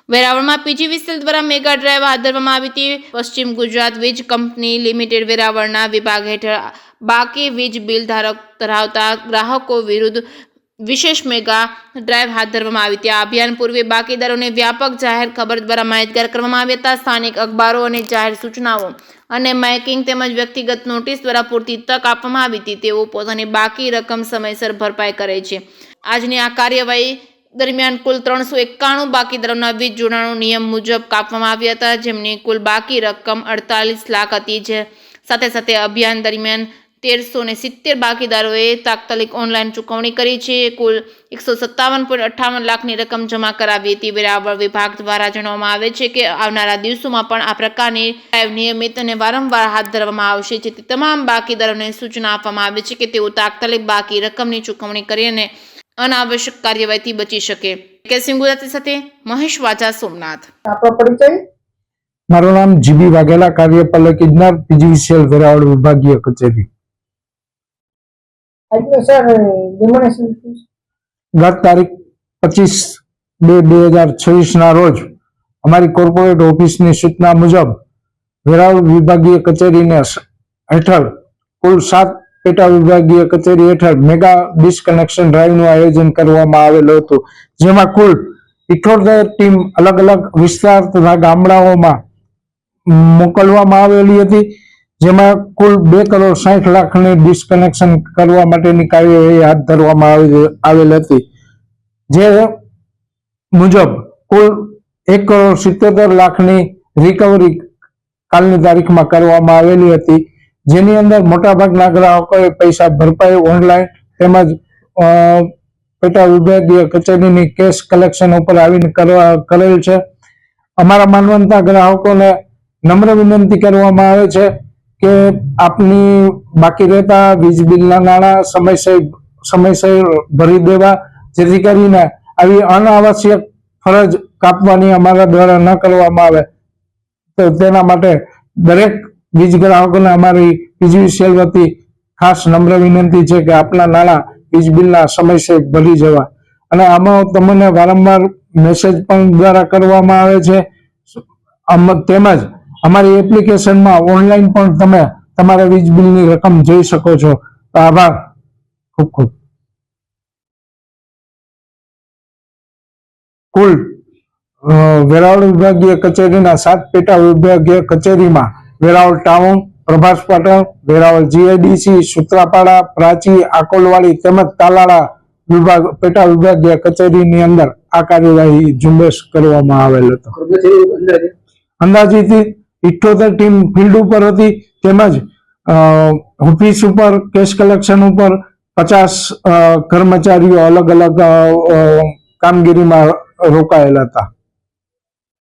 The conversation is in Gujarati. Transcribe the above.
વેરાવળમાં પીજીવીસીએલ દ્વારા મેગા ડ્રાઈવ હાથ ધરવામાં આવી હતી। પશ્ચિમ ગુજરાત વીજ કંપની લિમિટેડ વેરાવળના વિભાગ હેઠળ બાકી વીજ બિલ ધરાવતા ગ્રાહકો વિરુદ્ધ વિશેષ મેગા ડ્રાઈવ હાથ ધરવામાં આવી હતી। આ અભિયાન પૂર્વે બાકીદારોને વ્યાપક જાહેર ખબર દ્વારા માહિતગાર કરવામાં આવ્યા હતા। સ્થાનિક અખબારો અને જાહેર સૂચનાઓ અને માઇકિંગ તેમજ વ્યક્તિગત નોટિસ દ્વારા પૂરતી તક આપવામાં આવી હતી। તેઓ પોતાની બાકી રકમ સમયસર ભરપાઈ કરે છે। આજની આ કાર્યવાહી દરમિયાન કુલ 391 બાકીદારોના વીજ જોડાણો નિયમ મુજબ કાપવામાં આવ્યા હતા, જેમની કુલ બાકી રકમ 48 લાખ હતી। જે સાથે સાથે અભિયાન દરમિયાન 1370 બાકીદારોએ તાત્કાલિક ઓનલાઈન ચૂકવણી કરી છે। કુલ 157.58 લાખની રકમ જમા કરાવી હતી। વેરાવળ વિભાગ દ્વારા જણાવવામાં આવે છે કે આવનારા દિવસોમાં પણ આ પ્રકારની ડ્રાઈવ નિયમિત અને વારંવાર હાથ ધરવામાં આવશે, જેથી તમામ બાકીદારોને સૂચના આપવામાં આવે છે કે તેઓ તાત્કાલિક બાકી રકમની ચૂકવણી કરી અને અનાવશ્યક કાર્યવાહીથી બચી શકે। કેસિંગ ગુજરાતી સાથે મહેશ વાજા, સોમનાથ। આપણો પરિચય? મારું નામ જીબી વાઘેલા, કાર્યપાલક ઇજનેર, પીજીવીસીએલ વેરાવળ વિભાગીય કચેરી। ગત તારીખ 25/2/2026 ના રોજ અમારી કોર્પોરેટ ઓફિસની સૂચના મુજબ વેરાવળ વિભાગીય કચેરીને હેઠળ કુલ 7 પેટા વિભાગીય કચેરી હેઠળ મેગા ડિસ્કનેક્શન ડ્રાઈવનું આયોજન કરવામાં આવેલું હતું, જેમાં કુલ 78 ટીમ અલગ અલગ વિસ્તાર તથા ગામડાઓમાં મોકલવામાં આવેલી હતી, જેમાં કુલ 2,60 લાખની ડિસ્કનેક્શન કરવા માટેની કાર્યવાહી હાથ ધરવામાં આવેલ હતી। જે મુજબ કુલ 1,77 લાખની રિકવરી કાલની તારીખમાં કરવામાં આવેલી હતી, જેની અંદર મોટાભાગના ગ્રાહકોએ પૈસા ભરપાઈ ઓનલાઈન તેમજ પેટા વિભાગીય કચેરીની કેશ કલેક્શન ઉપર આવીને કરેલ છે। અમારા માનવંતા ગ્રાહકોને નમ્ર વિનંતી કરવામાં આવે છે કે આપની બાકી રહેતા વીજ બિલના નાણાં સમયસર ભરી દેવા, જેથી કરીને આવી અનાવશ્યક ફરજ કાપવાની અમારા દ્વારા ન કરવામાં આવે। તો તેના માટે દરેક વીજ ગ્રાહકોને અમારી પીજીવીસીએલ વતી ખાસ નમ્ર વિનંતી છે કે આપના નાણાં વીજ બિલના સમયસર ભરી જવા। અને આમાં તમને વારંવાર મેસેજ પણ દ્વારા કરવામાં આવે છે, તેમજ અમારી એપ્લિકેશનમાં ઓનલાઈન પણ તમે તમારા વીજ બિલની રકમ જોઈ શકો છો। તો આભાર, ખૂબ ખૂબ। કુલ વેરાવળ વિભાગીય કચેરીના 7 પેટા વિભાગીય કચેરીમાં વેરાવળ ટાઉન, પ્રભાસ પાટણ, વેરાવળ જીઆઈડીસી, સૂત્રાપાડા, પ્રાચી, આકોલવાડી તેમજ તાલાળા પેટા વિભાગીય કચેરીની અંદર આ કાર્યવાહી ઝુંબેશ કરવામાં આવેલ હતો। અંદાજિત 78 ટીમ ફિલ્ડ ઉપર હતી, તેમજ ઓફિસ ઉપર, કેશ કલેક્શન ઉપર 50 કર્મચારીઓ અલગ અલગ કામગીરીમાં રોકાયેલા હતા।